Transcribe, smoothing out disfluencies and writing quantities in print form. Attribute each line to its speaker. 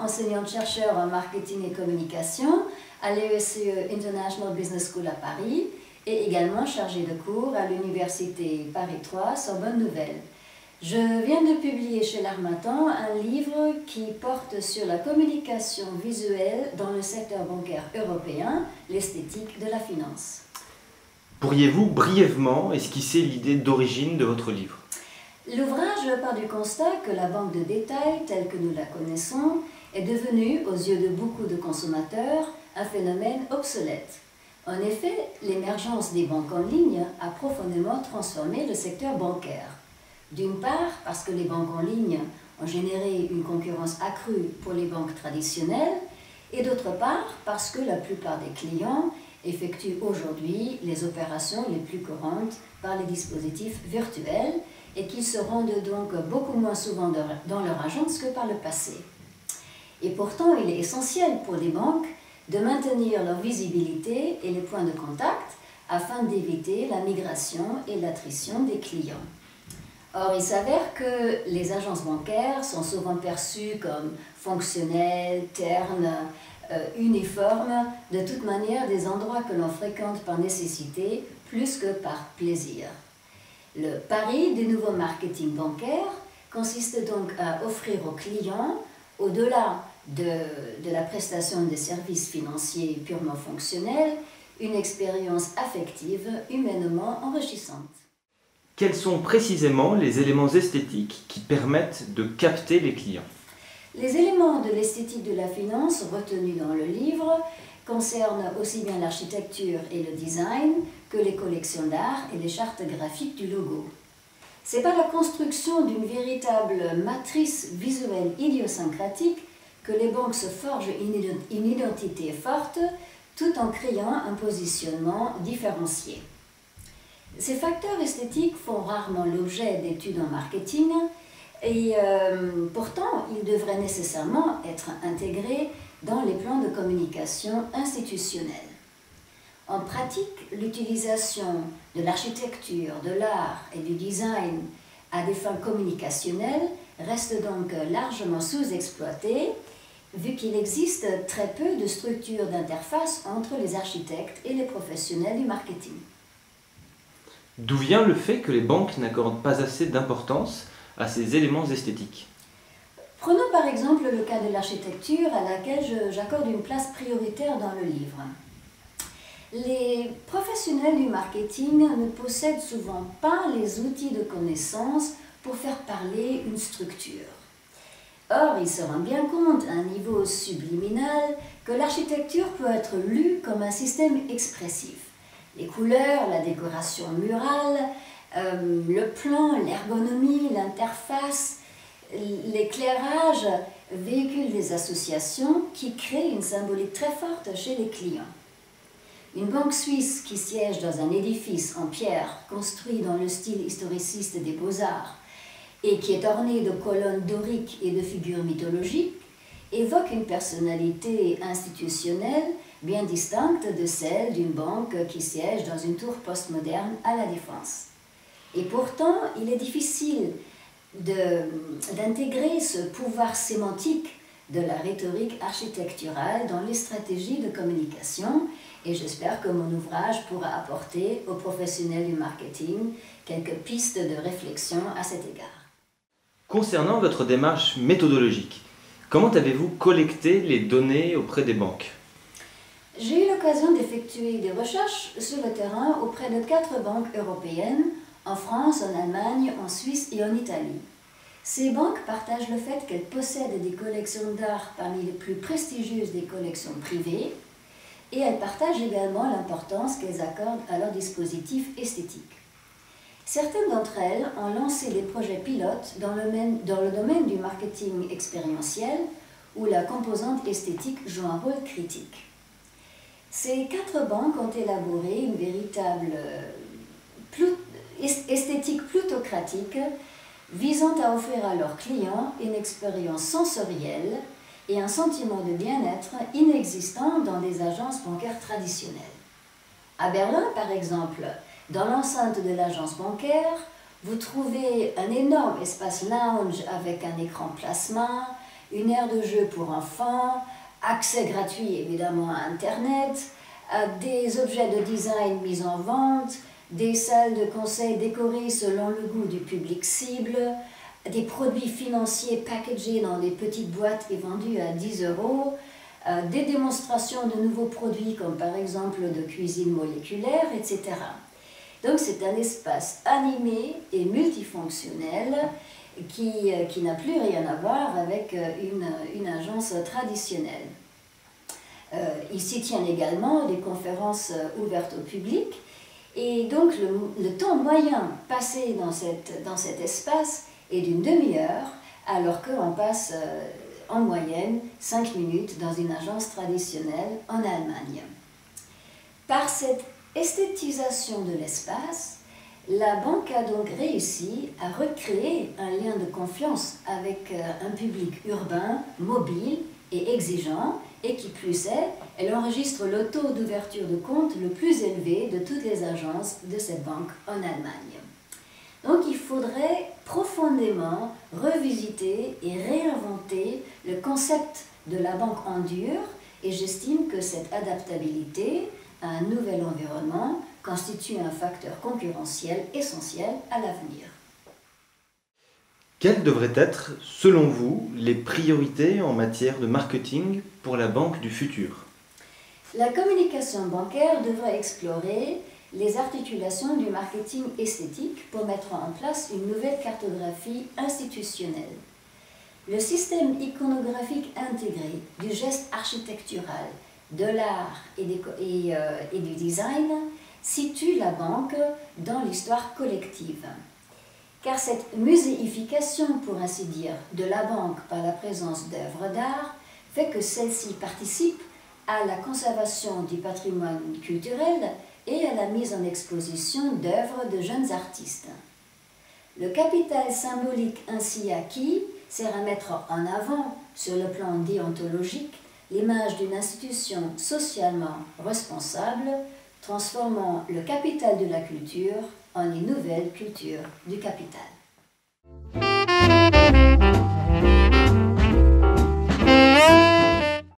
Speaker 1: enseignante-chercheur en marketing et communication à l'ESCE International Business School à Paris et également chargée de cours à l'Université Paris 3 Sorbonne Nouvelle. Je viens de publier chez l'Harmattan un livre qui porte sur la communication visuelle dans le secteur bancaire européen, l'esthétique de la finance.
Speaker 2: Pourriez-vous brièvement esquisser l'idée d'origine de votre livre?
Speaker 1: L'ouvrage part du constat que la banque de détail, telle que nous la connaissons, est devenue, aux yeux de beaucoup de consommateurs, un phénomène obsolète. En effet, l'émergence des banques en ligne a profondément transformé le secteur bancaire. D'une part, parce que les banques en ligne ont généré une concurrence accrue pour les banques traditionnelles, et d'autre part, parce que la plupart des clients effectuent aujourd'hui les opérations les plus courantes par les dispositifs virtuels et qu'ils se rendent donc beaucoup moins souvent dans leur agence que par le passé. Et pourtant, il est essentiel pour les banques de maintenir leur visibilité et les points de contact afin d'éviter la migration et l'attrition des clients. Or, il s'avère que les agences bancaires sont souvent perçues comme fonctionnelles, ternes, uniformes, de toute manière des endroits que l'on fréquente par nécessité plus que par plaisir. Le pari du nouveau marketing bancaire consiste donc à offrir aux clients, au-delà de la prestation des services financiers purement fonctionnels, une expérience affective humainement enrichissante.
Speaker 2: Quels sont précisément les éléments esthétiques qui permettent de capter les clients?
Speaker 1: Les éléments de l'esthétique de la finance retenus dans le livre concernent aussi bien l'architecture et le design que les collections d'art et les chartes graphiques du logo. Ce n'est pas la construction d'une véritable matrice visuelle idiosyncratique que les banques se forgent une identité forte tout en créant un positionnement différencié. Ces facteurs esthétiques font rarement l'objet d'études en marketing et pourtant ils devraient nécessairement être intégrés dans les plans de communication institutionnels. En pratique, l'utilisation de l'architecture, de l'art et du design à des fins communicationnelles reste donc largement sous-exploitée, vu qu'il existe très peu de structures d'interface entre les architectes et les professionnels du marketing.
Speaker 2: D'où vient le fait que les banques n'accordent pas assez d'importance à ces éléments esthétiques?
Speaker 1: Prenons par exemple le cas de l'architecture à laquelle j'accorde une place prioritaire dans le livre. Les professionnels du marketing ne possèdent souvent pas les outils de connaissance pour faire parler une structure. Or, ils se rendent bien compte à un niveau subliminal que l'architecture peut être lue comme un système expressif. Les couleurs, la décoration murale, le plan, l'ergonomie, l'interface, l'éclairage véhiculent des associations qui créent une symbolique très forte chez les clients. Une banque suisse qui siège dans un édifice en pierre construit dans le style historiciste des Beaux-Arts et qui est orné de colonnes doriques et de figures mythologiques évoque une personnalité institutionnelle bien distincte de celle d'une banque qui siège dans une tour postmoderne à La Défense. Et pourtant, il est difficile d'intégrer ce pouvoir sémantique de la rhétorique architecturale dans les stratégies de communication et j'espère que mon ouvrage pourra apporter aux professionnels du marketing quelques pistes de réflexion à cet égard.
Speaker 2: Concernant votre démarche méthodologique, comment avez-vous collecté les données auprès des banques?
Speaker 1: J'ai eu l'occasion d'effectuer des recherches sur le terrain auprès de 4 banques européennes, en France, en Allemagne, en Suisse et en Italie. Ces banques partagent le fait qu'elles possèdent des collections d'art parmi les plus prestigieuses des collections privées et elles partagent également l'importance qu'elles accordent à leurs dispositifs esthétiques. Certaines d'entre elles ont lancé des projets pilotes dans le domaine du marketing expérientiel où la composante esthétique joue un rôle critique. Ces 4 banques ont élaboré une véritable esthétique plutocratique visant à offrir à leurs clients une expérience sensorielle et un sentiment de bien-être inexistant dans des agences bancaires traditionnelles. À Berlin, par exemple, dans l'enceinte de l'agence bancaire, vous trouvez un énorme espace lounge avec un écran plasma, une aire de jeu pour enfants, accès gratuit évidemment à Internet, des objets de design mis en vente, des salles de conseil décorées selon le goût du public cible, des produits financiers packagés dans des petites boîtes et vendus à 10 €, des démonstrations de nouveaux produits comme par exemple de cuisine moléculaire, etc. Donc c'est un espace animé et multifonctionnel qui n'a plus rien à voir avec une agence traditionnelle. Il s'y tient également des conférences ouvertes au public et donc le temps moyen passé dans cet espace est d'une demi-heure alors qu'on passe en moyenne 5 minutes dans une agence traditionnelle en Allemagne. Par cette esthétisation de l'espace, la banque a donc réussi à recréer un lien de confiance avec un public urbain, mobile et exigeant, et qui plus est, elle enregistre le taux d'ouverture de compte le plus élevé de toutes les agences de cette banque en Allemagne. Donc il faudrait profondément revisiter et réinventer le concept de la banque en dur, et j'estime que cette adaptabilité à un nouvel environnement constitue un facteur concurrentiel essentiel à l'avenir.
Speaker 2: Quelles devraient être, selon vous, les priorités en matière de marketing pour la banque du futur?
Speaker 1: La communication bancaire devrait explorer les articulations du marketing esthétique pour mettre en place une nouvelle cartographie institutionnelle. Le système iconographique intégré du geste architectural, de l'art et du design situe la banque dans l'histoire collective. Car cette muséification, pour ainsi dire, de la banque par la présence d'œuvres d'art fait que celle-ci participe à la conservation du patrimoine culturel et à la mise en exposition d'œuvres de jeunes artistes. Le capital symbolique ainsi acquis sert à mettre en avant, sur le plan déontologique, l'image d'une institution socialement responsable, transformant le capital de la culture en une nouvelle culture du capital.